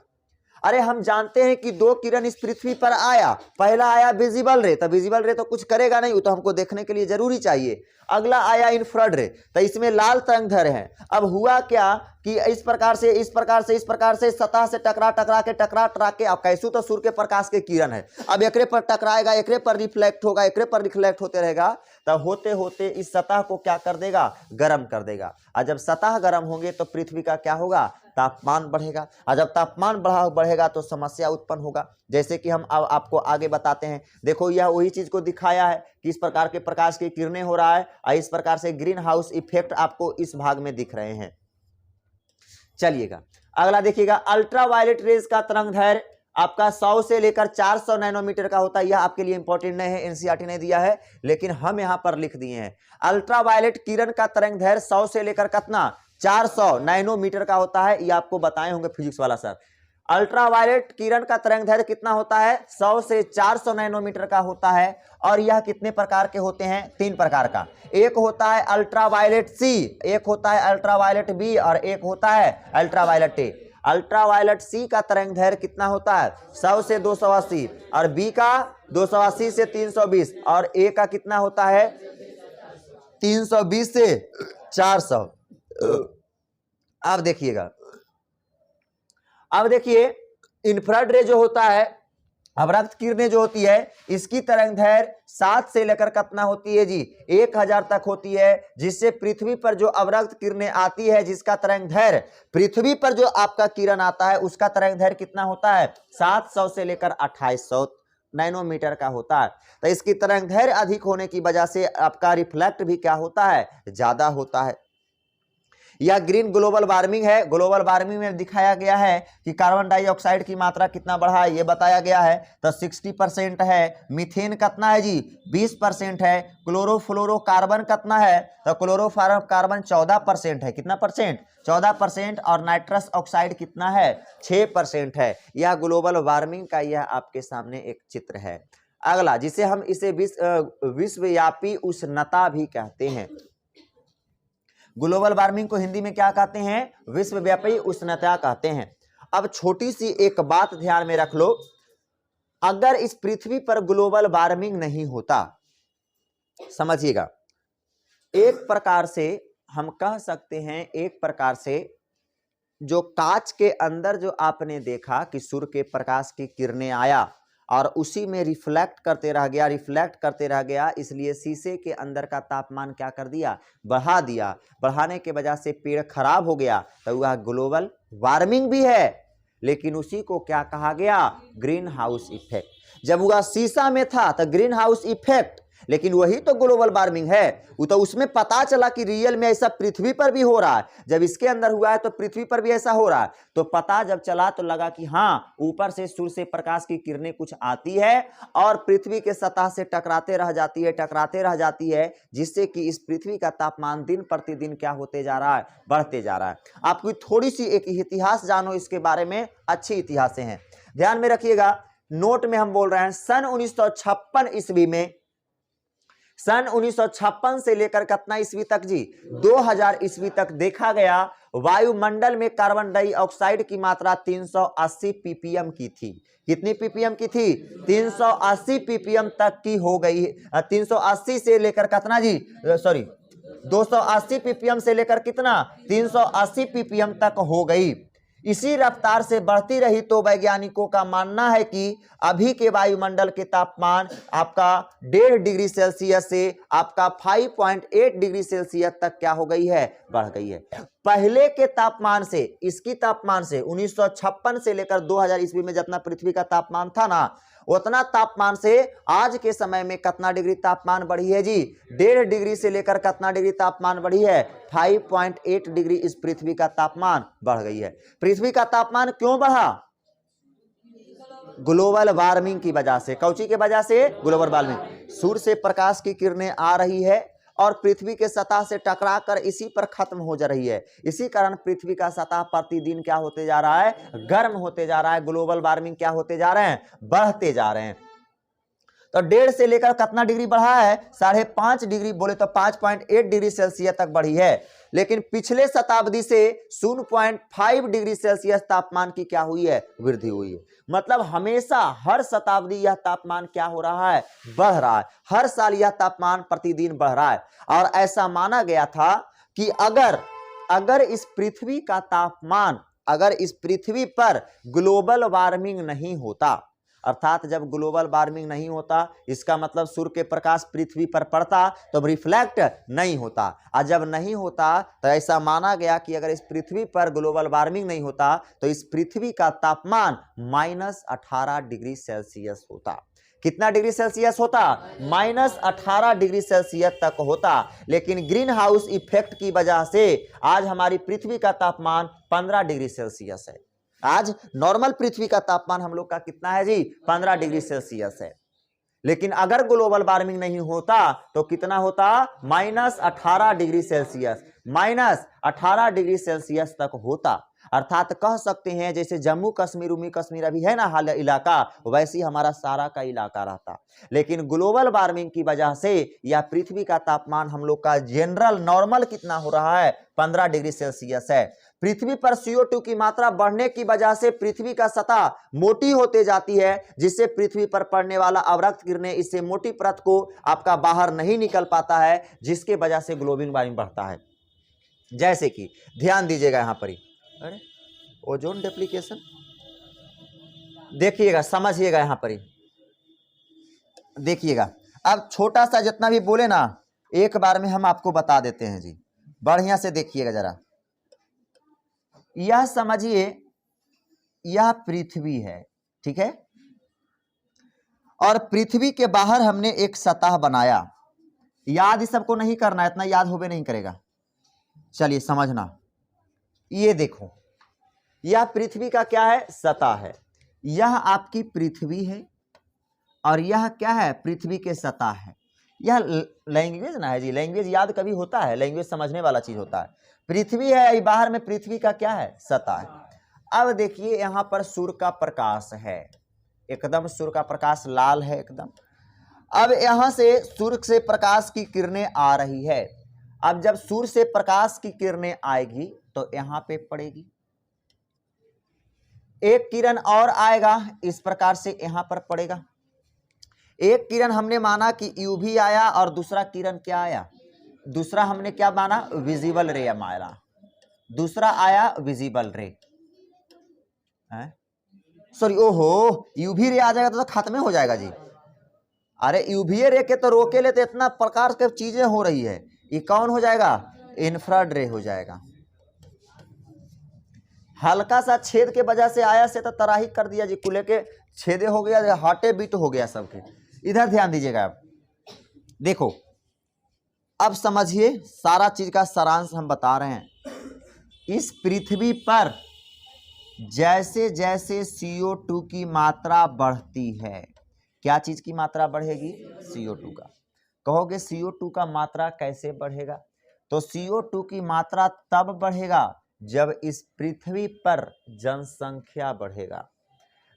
अरे हम जानते हैं कि 2 किरण इस पृथ्वी पर आया, पहला आया विजिबल रे, तो विजिबल रे तो कुछ करेगा नहीं, वो तो हमको देखने के लिए जरूरी चाहिए। अगला आया इंफ्रारेड रे, तो इसमें लाल तरंगदैर्घ्य है। अब हुआ क्या कि इस प्रकार से सतह से टकरा के अब कैसू तो सूर्य के प्रकाश के किरण है, अब एकरे पर टकराएगा, एकरे पर रिफ्लेक्ट होगा, एकरे पर रिफ्लेक्ट होते रहेगा, तब होते होते इस सतह को क्या कर देगा, गर्म कर देगा। और जब सतह गर्म होंगे तो पृथ्वी का क्या होगा, तापमान बढ़ेगा, और जब तापमान बढ़ेगा तो समस्या उत्पन्न होगा। जैसे कि हम अब आपको आगे बताते हैं। देखो यह वही चीज को दिखाया है कि इस प्रकार के प्रकाश की किरणें हो रहा है, और इस प्रकार से ग्रीन हाउस इफेक्ट आपको इस भाग में दिख रहे हैं। चलिएगा अगला देखिएगा, अल्ट्रावायलेट रेज का तरंगदैर्घ्य आपका 100 से लेकर 400 नैनोमीटर का होता है। यह आपके लिए इंपॉर्टेंट नहीं है, एनसीईआरटी ने दिया है, लेकिन हम यहां पर लिख दिए हैं। अल्ट्रावायलेट किरण का तरंगदैर्घ्य 100 से लेकर कितना, 400 नैनोमीटर का होता है। ये आपको बताए होंगे फिजिक्स वाला सर। अल्ट्रावायलेट किरण का तरंगदैर्घ्य कितना होता है, 100 से 400 नैनोमीटर का होता है। और यह कितने प्रकार के होते हैं, 3 प्रकार का। एक होता है अल्ट्रावायलेट सी, एक होता है अल्ट्रावायलेट बी, और एक होता है अल्ट्रावायलेट ए। अल्ट्रावायलेट सी का तरंगदैर्घ्य कितना होता है, 100 से 280, और बी का 280 से 320 और ए का कितना होता है 320 से 400। अब देखिएगा, अब देखिए इंफ्रारेड रे जो होता है, अवरक्त किरणें जो होती है, इसकी तरंगदैर्घ्य 7 से लेकर कितना होती है जी 1000 तक होती है, जिससे पृथ्वी पर जो अवरक्त किरणें आती है, जिसका तरंगदैर्घ्य पृथ्वी पर जो आपका किरण आता है उसका तरंगदैर्घ्य कितना होता है 700 से लेकर 2800 नैनोमीटर का होता है। तो इसकी तरंगदैर्घ्य अधिक होने की वजह से आपका रिफ्लेक्ट भी क्या होता है ज्यादा होता है। यह ग्रीन ग्लोबल वार्मिंग है। ग्लोबल वार्मिंग में दिखाया गया है कि कार्बन डाइऑक्साइड की मात्रा कितना बढ़ा है, ये बताया गया है। तो 60% है। मीथेन कितना है जी 20% है। क्लोरोफ्लोरोकार्बन कितना है, तो क्लोरोफ्लोरोकार्बन 14% है। कितना परसेंट 14%। और नाइट्रस ऑक्साइड कितना है 6% है। यह ग्लोबल वार्मिंग का यह आपके सामने एक चित्र है। अगला जिसे हम इसे विश्वव्यापी उष्णता भी कहते हैं। ग्लोबल वार्मिंग को हिंदी में क्या कहते हैं विश्वव्यापी उष्णता कहते हैं। अब छोटी सी एक बात ध्यान में रख लो, अगर इस पृथ्वी पर ग्लोबल वार्मिंग नहीं होता, समझिएगा, एक प्रकार से हम कह सकते हैं, एक प्रकार से जो कांच के अंदर जो आपने देखा कि सूर्य के प्रकाश की किरणें आया और उसी में रिफ्लेक्ट करते रह गया, रिफ्लेक्ट करते रह गया, इसलिए शीशे के अंदर का तापमान क्या कर दिया बढ़ा दिया। बढ़ाने के वजह से पेड़ खराब हो गया, तो वह ग्लोबल वार्मिंग भी है, लेकिन उसी को क्या कहा गया ग्रीन हाउस इफेक्ट। जब वह शीशा में था तो ग्रीन हाउस इफेक्ट, लेकिन वही तो ग्लोबल वार्मिंग है। वो तो उसमें पता चला कि रियल में ऐसा पृथ्वी पर भी हो रहा है। जब इसके अंदर हुआ है तो पृथ्वी पर भी ऐसा हो रहा है, तो पता जब चला तो लगा कि हाँ ऊपर से सूर्य से प्रकाश की किरणें कुछ आती है और पृथ्वी के सतह से टकराते रह जाती है, टकराते रह जाती है, जिससे कि इस पृथ्वी का तापमान दिन प्रतिदिन क्या होते जा रहा है बढ़ते जा रहा है। आपको थोड़ी सी एक इतिहास जानो इसके बारे में, अच्छी इतिहास हैं, ध्यान में रखिएगा। नोट में हम बोल रहे हैं सन 1956 ईस्वी में, सन 1956 से लेकर कितना ईस्वी तक जी 2000 ईस्वी तक देखा गया वायुमंडल में कार्बन डाइऑक्साइड की मात्रा 380 ppm की थी। कितनी ppm की थी 380 ppm तक की हो गई। 380 से लेकर कितना जी 280 ppm से लेकर कितना 380 ppm तक हो गई। इसी रफ्तार से बढ़ती रही तो वैज्ञानिकों का मानना है कि अभी के वायुमंडल के तापमान आपका 1.5 डिग्री सेल्सियस से आपका 5.8 डिग्री सेल्सियस तक क्या हो गई है बढ़ गई है। पहले के तापमान से, इसकी तापमान से 1956 से लेकर 2000 ईस्वी में जितना पृथ्वी का तापमान था ना, उतना तापमान से आज के समय में कितना डिग्री तापमान बढ़ी है जी 1.5 डिग्री से लेकर कितना डिग्री तापमान बढ़ी है 5.8 डिग्री इस पृथ्वी का तापमान बढ़ गई है। पृथ्वी का तापमान क्यों बढ़ा ग्लोबल वार्मिंग की वजह से। कौची के वजह से ग्लोबल वार्मिंग। सूर्य से प्रकाश की किरणें आ रही है और पृथ्वी के सतह से टकराकर इसी पर खत्म हो जा रही है। इसी कारण पृथ्वी का सतह प्रतिदिन क्या होते जा रहा है गर्म होते जा रहा है। ग्लोबल वार्मिंग क्या होते जा रहे हैं बढ़ते जा रहे हैं। तो 1.5 से लेकर कितना डिग्री बढ़ा है 5.5 डिग्री, बोले तो 5.8 डिग्री सेल्सियस तक बढ़ी है। लेकिन पिछले शताब्दी से 0.5 डिग्री सेल्सियस तापमान की क्या हुई है वृद्धि हुई है। मतलब हमेशा हर शताब्दी यह तापमान क्या हो रहा है बढ़ रहा है। हर साल यह तापमान प्रतिदिन बढ़ रहा है। और ऐसा माना गया था कि अगर इस पृथ्वी का तापमान, अगर इस पृथ्वी पर ग्लोबल वार्मिंग नहीं होता, अर्थात जब ग्लोबल वार्मिंग नहीं होता इसका मतलब सूर्य के प्रकाश पृथ्वी पर पड़ता तो रिफ्लेक्ट नहीं होता, और जब नहीं होता तो ऐसा माना गया कि अगर इस पृथ्वी पर ग्लोबल वार्मिंग नहीं होता तो इस पृथ्वी का तापमान -18 डिग्री सेल्सियस होता। कितना डिग्री सेल्सियस होता -18 डिग्री सेल्सियस तक होता। लेकिन ग्रीन हाउस इफेक्ट की वजह से आज हमारी पृथ्वी का तापमान 15 डिग्री सेल्सियस है। आज नॉर्मल पृथ्वी का तापमान हम लोग का कितना है जी 15 डिग्री सेल्सियस है। लेकिन अगर ग्लोबल वार्मिंग नहीं होता तो कितना होता -18 डिग्री सेल्सियस, -18 डिग्री सेल्सियस तक होता। अर्थात कह सकते हैं जैसे जम्मू कश्मीर उमी कश्मीर अभी है ना हाल इलाका, वैसे ही हमारा सारा का इलाका रहता। लेकिन ग्लोबल वार्मिंग की वजह से या पृथ्वी का तापमान हम लोग का जनरल नॉर्मल कितना हो रहा है 15 डिग्री सेल्सियस है। पृथ्वी पर CO2 की मात्रा बढ़ने की वजह से पृथ्वी का सतह मोटी होते जाती है, जिससे पृथ्वी पर पड़ने वाला अवरक्त किरणें इससे मोटी परत को आपका बाहर नहीं निकल पाता है, जिसके वजह से ग्लोबल वार्मिंग बढ़ता है। जैसे कि ध्यान दीजिएगा यहां पर ही, अरे ओजोन डिप्लीकेशन देखिएगा, समझिएगा, यहां पर ही देखिएगा। अब छोटा सा जितना भी बोले ना, एक बार में हम आपको बता देते हैं जी, बढ़िया से देखिएगा जरा। यह समझिए, यह पृथ्वी है, ठीक है, और पृथ्वी के बाहर हमने एक सतह बनाया। याद इस सबको नहीं करना, इतना याद होबे नहीं करेगा। चलिए समझना, ये देखो, यह पृथ्वी का क्या है, सतह है। यह आपकी पृथ्वी है और यह क्या है, पृथ्वी के सतह है। यह लैंग्वेज ना है जी, लैंग्वेज याद कभी होता है, लैंग्वेज समझने वाला चीज होता है। पृथ्वी है, बाहर में पृथ्वी का क्या है, सतह है। अब देखिए यहां पर सूर्य का प्रकाश है, एकदम सूर्य का प्रकाश लाल है एकदम। अब यहां से सूर्य से प्रकाश की किरणें आ रही है। अब जब सूर्य से प्रकाश की किरणें आएगी तो यहां पे पड़ेगी, एक किरण और आएगा इस प्रकार से यहां पर पड़ेगा। एक किरण हमने माना कि यूवी आया और दूसरा किरण क्या आया, दूसरा हमने क्या माना, विजिबल रे माना, दूसरा आया विजिबल रे, सॉरी, ओहो, यूवी रे आ जाएगा तो खत्म हो जाएगा जी। अरे यूवी रे के तो रोके लेते, इतना प्रकार के चीजें हो रही है, ये कौन हो जाएगा, इंफ्रारेड रे हो जाएगा। हल्का सा छेद के वजह से आया से तो तराही कर दिया जी, कुले के छेदे हो गया, हाटे बीट हो गया सबके। इधर ध्यान दीजिएगा, आप देखो, अब समझिए सारा चीज का सारांश हम बता रहे हैं। इस पृथ्वी पर जैसे जैसे CO2 की मात्रा बढ़ती है, क्या चीज की मात्रा बढ़ेगी, CO2 का। कहोगे CO2 का मात्रा कैसे बढ़ेगा, तो CO2 की मात्रा तब बढ़ेगा जब इस पृथ्वी पर जनसंख्या बढ़ेगा।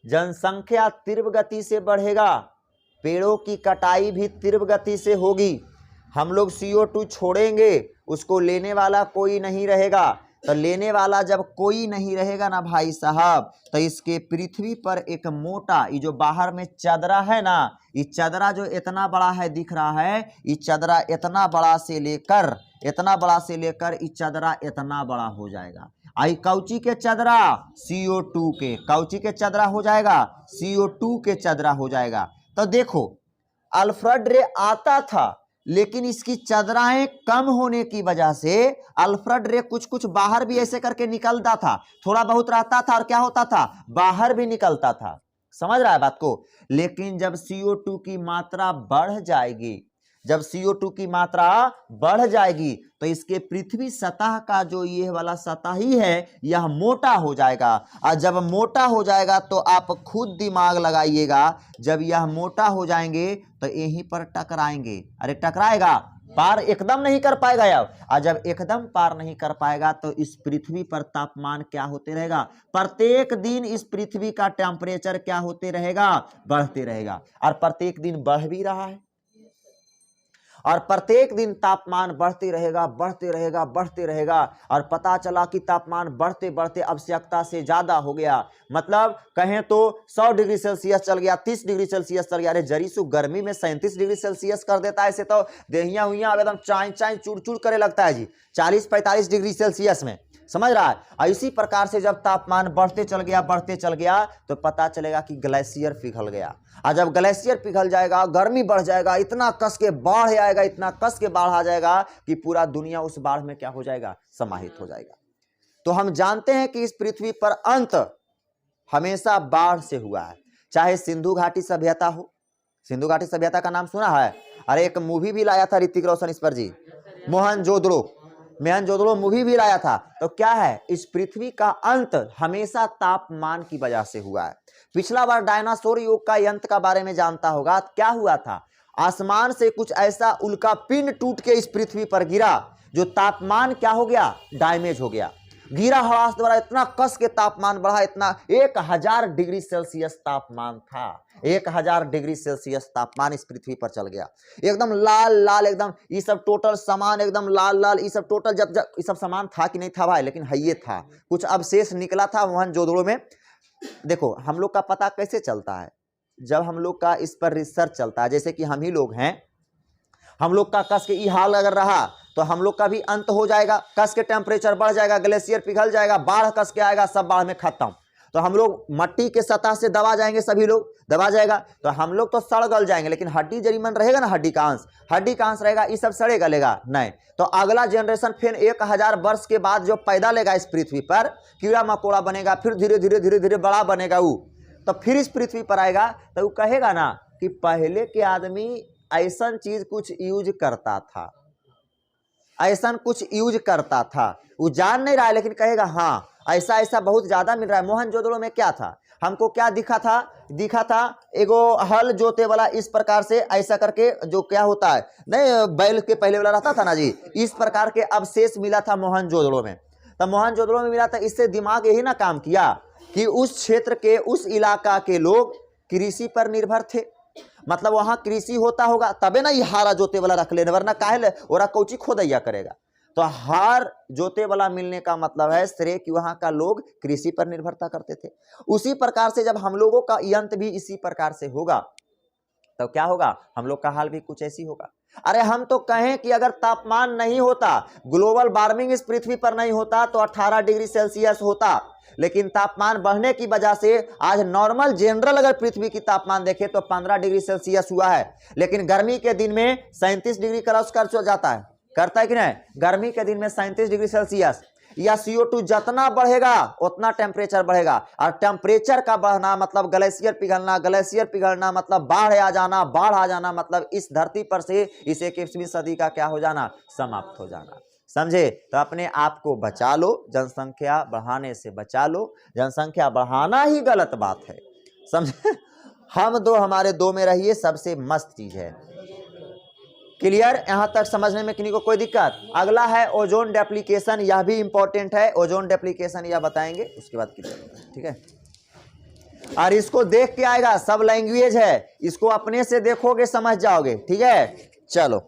जनसंख्या तीव्र गति से बढ़ेगा, पेड़ों की कटाई भी तीव्र गति से होगी। हम लोग CO2 छोड़ेंगे, उसको लेने वाला कोई नहीं रहेगा, तो लेने वाला जब कोई नहीं रहेगा ना भाई साहब, तो इसके पृथ्वी पर एक मोटा, ये जो बाहर में चदरा है ना, ये चदरा जो इतना बड़ा है दिख रहा है, ये चदरा इतना बड़ा से लेकर ये चदरा इतना बड़ा हो जाएगा। आई कौची के चदरा, CO2 के, कौची के चदरा हो जाएगा, CO2 के चदरा हो जाएगा। तो देखो अल्फ्रेड रे आता था, लेकिन इसकी चदराएं कम होने की वजह से अल्फ्रेड रे कुछ कुछ बाहर भी ऐसे करके निकलता था, थोड़ा बहुत रहता था और क्या होता था, बाहर भी निकलता था। समझ रहा है बात को। लेकिन जब CO2 की मात्रा बढ़ जाएगी, जब CO2 की मात्रा बढ़ जाएगी तो इसके पृथ्वी सतह का जो ये वाला सतह ही है यह मोटा हो जाएगा। और जब मोटा हो जाएगा तो आप खुद दिमाग लगाइएगा, जब यह मोटा हो जाएंगे तो यहीं पर टकराएंगे। अरे टकराएगा, पार एकदम नहीं कर पाएगा यार। और जब एकदम पार नहीं कर पाएगा तो इस पृथ्वी पर तापमान क्या होते रहेगा, प्रत्येक दिन इस पृथ्वी का टेम्परेचर क्या होते रहेगा, बढ़ते रहेगा। और प्रत्येक दिन बढ़ भी रहा है, और प्रत्येक दिन तापमान बढ़ते रहेगा, बढ़ते रहेगा, बढ़ते रहेगा। और पता चला कि तापमान बढ़ते बढ़ते आवश्यकता से ज्यादा हो गया। मतलब कहें तो 100 डिग्री सेल्सियस चल गया, 30 डिग्री सेल्सियस चल गया। अरे जरीसु गर्मी में 37 डिग्री सेल्सियस कर देता है, ऐसे तो देहिया हुइया एकदम चाय चाय चूड़ चूड़ करे लगता है जी 40-45 डिग्री सेल्सियस में। समझ रहा है। इसी प्रकार से जब तापमान बढ़ते चल गया तो पता चलेगा कि ग्लेशियर पिघल गया। और जब ग्लेशियर पिघल जाएगा, गर्मी बढ़ जाएगा, इतना कस के बाढ़ आएगा, इतना कस के बाढ़ आ जाएगा कि पूरा दुनिया उस बाढ़ में क्या हो जाएगा, समाहित हो जाएगा। तो हम जानते हैं कि इस पृथ्वी पर अंत हमेशा बाढ़ से हुआ है। चाहे सिंधु घाटी सभ्यता हो, सिंधु घाटी सभ्यता का नाम सुना है। अरे एक मूवी भी लाया था ऋतिक रोशन इस पर जी, मोहनजोदड़ो मूवी भी लाया था। तो क्या है, इस पृथ्वी का अंत हमेशा तापमान की वजह से हुआ है। पिछला बार डायनासोर युग का अंत का बारे में जानता होगा, क्या हुआ था, आसमान से कुछ ऐसा उल्का पिंड टूट के इस पृथ्वी पर गिरा जो तापमान क्या हो गया, डैमेज हो गया। ग्रीन हाउस द्वारा इतना कस के तापमान बढ़ा, इतना 1000 डिग्री सेल्सियस तापमान था, 1000 डिग्री सेल्सियस तापमान इस पृथ्वी पर चल गया। एकदम लाल लाल, एकदम ये सब टोटल सामान एकदम लाल लाल, ये सब टोटल जब ये सब सामान था कि नहीं था भाई, लेकिन है ये था, कुछ अवशेष निकला था मोहनजोदड़ो में। देखो हम लोग का पता कैसे चलता है, जब हम लोग का इस पर रिसर्च चलता है, जैसे कि हम ही लोग हैं, हम लोग का कस के ये हाल अगर रहा तो हम लोग का भी अंत हो जाएगा, कस के टेम्परेचर बढ़ जाएगा, ग्लेशियर पिघल जाएगा, बाढ़ कस के आएगा, सब बाढ़ में खत्म। तो हम लोग मट्टी के सतह से दबा जाएंगे, सभी लोग दबा जाएगा, तो हम लोग तो सड़ गल जाएंगे, लेकिन हड्डी जरीमन रहेगा ना, हड्डी का अंश रहेगा, ये सब सड़े गलेगा नहीं। तो अगला जनरेशन फिर 1000 वर्ष के बाद जो पैदा लेगा इस पृथ्वी पर, कीड़ा मकोड़ा बनेगा, फिर धीरे धीरे धीरे धीरे बड़ा बनेगा वो, तो फिर इस पृथ्वी पर आएगा, तो वो कहेगा ना कि पहले के आदमी ऐसा चीज कुछ यूज करता था, ऐसा कुछ यूज करता था, वो जान नहीं रहा है, लेकिन कहेगा हाँ ऐसा ऐसा बहुत ज्यादा मिल रहा है। मोहनजोदड़ो में क्या था, हमको क्या दिखा था एगो हल जोते वाला, इस प्रकार से ऐसा करके, जो क्या होता है नहीं बैल के पहले वाला रहता था ना जी, इस प्रकार के अवशेष मिला था मोहनजोदड़ो में। तो मोहनजोदड़ो में मिला था, इससे दिमाग यही ना काम किया कि उस क्षेत्र के, उस इलाका के लोग कृषि पर निर्भर थे, मतलब वहां कृषि होता होगा तबे ना ये हारा जोते वाला रख लेने, वरना काहे ओरा कौची खोदैया करेगा। तो हार जोते वाला मिलने का मतलब है श्रेय कि वहां का लोग कृषि पर निर्भरता करते थे। उसी प्रकार से जब हम लोगों का अंत भी इसी प्रकार से होगा, तो क्या होगा, हम लोग का हाल भी कुछ ऐसी होगा। अरे हम तो कहें कि अगर तापमान नहीं होता, ग्लोबल वार्मिंग इस पृथ्वी पर नहीं होता, तो 18 डिग्री सेल्सियस होता, लेकिन तापमान बढ़ने की वजह से आज नॉर्मल जनरल अगर पृथ्वी की तापमान देखें तो 15 डिग्री सेल्सियस हुआ है, लेकिन गर्मी के दिन में 37 डिग्री क्रॉस कर जाता है, करता है कि नहीं, गर्मी के दिन में 37 डिग्री सेल्सियस। या CO2 जितना बढ़ेगा उतना टेम्परेचर बढ़ेगा, और टेम्परेचर का बढ़ना मतलब ग्लेशियर पिघलना, ग्लेशियर पिघलना मतलब बाढ़ आ जाना, बाढ़ आ जाना मतलब इस धरती पर से इस 21वीं सदी का क्या हो जाना, समाप्त हो जाना। समझे? तो अपने आप को बचा लो, जनसंख्या बढ़ाने से बचा लो, जनसंख्या बढ़ाना ही गलत बात है, समझे? हम दो हमारे दो में रहिए, सबसे मस्त चीज है। क्लियर? यहां तक समझने में किसी को कोई दिक्कत? अगला है ओजोन डेप्लीकेशन, यह भी इंपॉर्टेंट है, ओजोन डेप्लीकेशन यह बताएंगे, उसके बाद क्लियर, ठीक है। और इसको देख के आएगा, सब लैंग्वेज है, इसको अपने से देखोगे समझ जाओगे, ठीक है। चलो